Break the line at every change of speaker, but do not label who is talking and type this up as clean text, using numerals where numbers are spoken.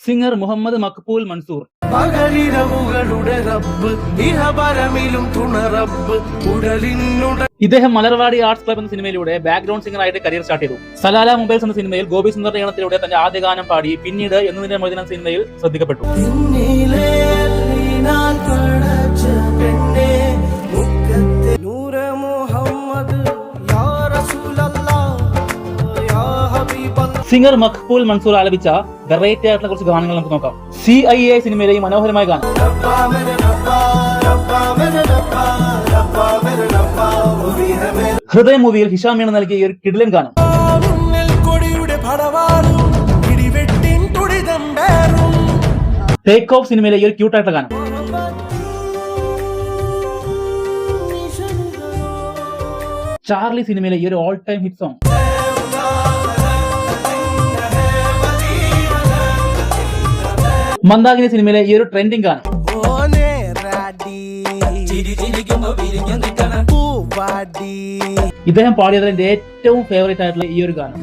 Singer Muhammad Maqbool Mansoor. ഇദ്ദേഹം Malarvadi arts club എന്ന സിനിമയിലൂടെ ബാക്ക്ഗ്രൗണ്ട് സിംഗർ ആയിട്ട് കരിയർ സ്റ്റാർട്ട് ചെയ്തു. സലാല മൊബൈൽസ് എന്ന സിനിമയിൽ ഗോപി സുന്ദർ ഈണത്തിലൂടെ തന്റെ ആദ്യ ഗാനം പാടി പിന്നീട് എന്നതിന്റെ മൊയ്തീൻ സിനിമയിൽ ശ്രദ്ധിക്കപ്പെട്ടു. സിംഗർ മഖ്ബൂൽ മൻസൂർ ആലപിച്ച വെറൈറ്റി ആയിട്ടുള്ള കുറച്ച് ഗാനങ്ങൾ നമുക്ക് നോക്കാം. CIA സിനിമയിലെ ഈ മനോഹരമായ ഗാനം. ഹൃദയ മൂവിയിൽ ഹിഷാം മീണ നൽകിയ ഈ ഒരു കിടിലൻ ഗാനം. ടേക്ക് ഓഫ് സിനിമയിലെ ഈ ഒരു ക്യൂട്ടായിട്ടുള്ള ഗാനം. ചാർലി സിനിമയിലെ ഈ ഒരു all time hit song. Mandakini സിനിമയിലെ ഈ ഒരു ട്രെൻഡിങ് ഗാനം. ഇദ്ദേഹം പാടിയതിൽ ഏറ്റവും ഫേവറേറ്റ് ആയിട്ടുള്ള ഈ ഒരു ഗാനം.